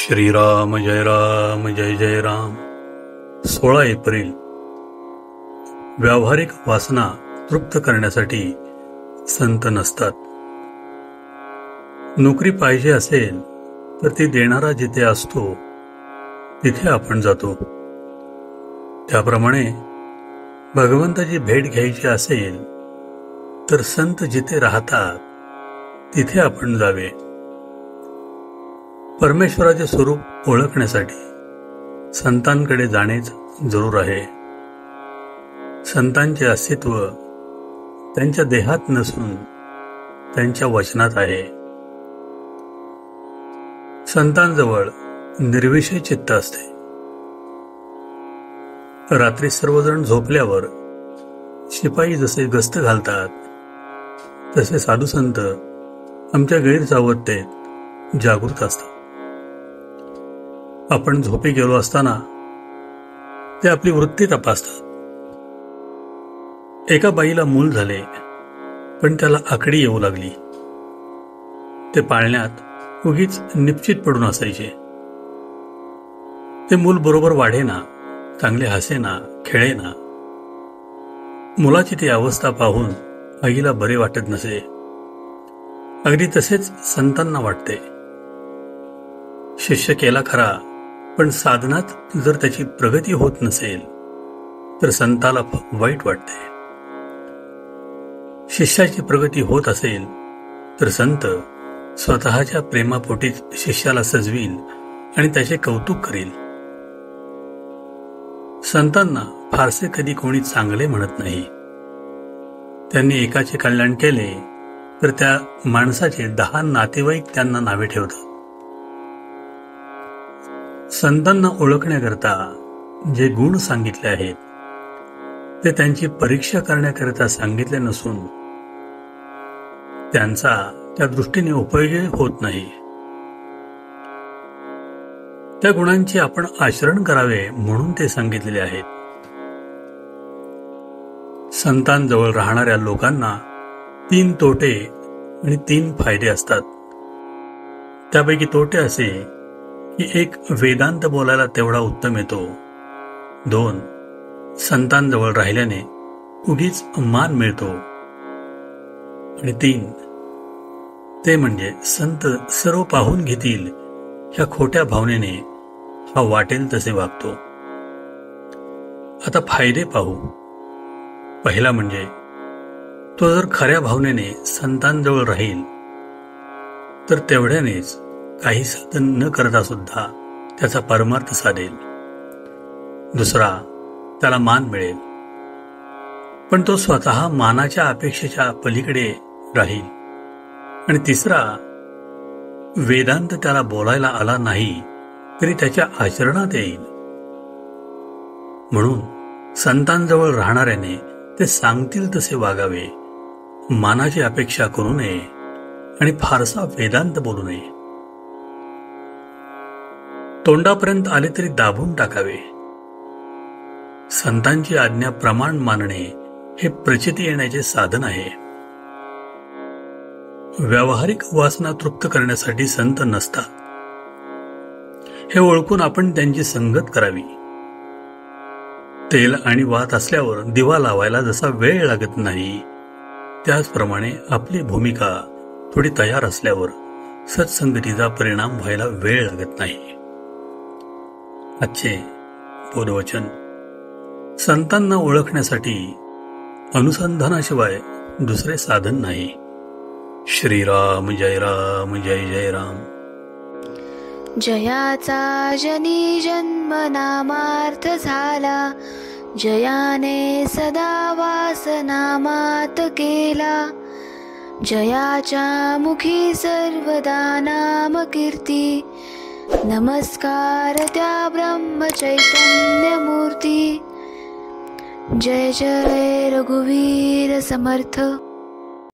श्रीराम जय जय Ram. 16 April. व्यावहारिक वासना तृप्त करण्यासाठी संत नसतात. नोकरी पाहिजे असेल तर ती देणारा जिथे असतो तिथे आपण जातो. त्याप्रमाणे भगवंताची भेट घ्यायची असेल तर संत जिथे राहतात तिथे आपण जावे. परमेश्वराचे स्वरूप ओळखण्यासाठी संतांकडे जाणेच जरूर आहे. संतांचे अस्तित्व त्यांच्या देहात नसून त्यांच्या वचनात आहे. संतांजवळ निर्विषय चित्त असते. रात्री सर्वजण झोपल्यावर शिपाई जसे गस्त घालतात तसे साधू संत आमच्या गैरसावधतेत जागृत असतात. आपण झोपी गेलो असताना ते आपली वृत्ती तपासतात. एका बाईला मूल झाले, पण त्याला आकडी येऊ लागली. ते पाळण्यात उगीच निपचित पडून असायचे. ते मूल बरोबर वाढेना, चांगले हसेना, खेळेना. मुलाची ती अवस्था पाहून आईला बरे वाटत नसे. अगदी तसेच संतांना वाटते. शिष्य केला खरा, पण साधनात जर त्याची प्रगती होत नसेल तर संताला वाईट वाटते. शिष्याची प्रगती होत असेल तर संत स्वतःच्या प्रेमापोटीच शिष्याला सजवील आणि त्याचे कौतुक करील. संतांना फारसे कधी कोणी चांगले म्हणत नाही. त्यांनी एकाचे कल्याण केले तर त्या माणसाचे 10 नातेवाईक त्यांना नावे ठेवतात. संतांना ओळखण्याकरता जे गुण सांगितले आहेत ते त्यांची परीक्षा करण्याकरता सांगितले नसून त्यांचा त्या दृष्टीने उपयोग होत नाही. त्या गुणांचे आपण आचरण करावे म्हणून ते सांगितलेले आहेत. संतांजवळ राहणाऱ्या लोकांना 3 तोटे आणि 3 फायदे असतात. त्यापैकी तोटे असे की 1 वेदांत बोलायला तेवढा उत्तम येतो. 2 संतांजवळ राहिल्याने उगीच मान मिळतो. आणि 3 ते म्हणजे संत सर्व पाहून घेतील ह्या खोट्या भावनेने हा वाटेल तसे वागतो. आता फायदे पाहू. पहिला म्हणजे तो जर खऱ्या भावनेने संतांजवळ राहील तर तेवढ्यानेच काही साधन न करता सुद्धा त्याचा परमार्थ साधेल. दुसरा, त्याला मान मिळेल, पण तो स्वतः मानाच्या अपेक्षेच्या पलीकडे राहील. आणि तिसरा, वेदांत त्याला बोलायला आला नाही तरी त्याच्या आचरणात येईल. म्हणून संतांजवळ राहणाऱ्याने ते सांगतील तसे वागावे, मानाची अपेक्षा करू नये आणि फारसा वेदांत बोलू नये. तोंडापर्यंत आले तरी दाबून टाकावे. संतांची आज्ञा प्रमाण मानणे हे प्रचिती येण्याचे साधन आहे. व्यावहारिक वासना तृप्त करण्यासाठी संत नसतात हे ओळखून आपण त्यांची संगत करावी. तेल आणि वात असल्यावर दिवा लावायला जसा वेळ लागत नाही, त्याचप्रमाणे आपली भूमिका थोडी तयार असल्यावर सत्संगतीचा परिणाम व्हायला वेळ लागत नाही. आजचे बोधवचन. संतांना ओळखण्यासाठी अनुसंधानाशिवाय दुसरे साधन नाही. श्रीराम जय जय राम. जयाचा जनी जन्म नामार्थ झाला, जयाने सदा वास नामात केला. जयाच्या मुखी सर्वदा नाम कीर्ती, नमस्कार त्या ब्रह्म चैतन्य मूर्ती. जय जय रघुवीर समर्थ.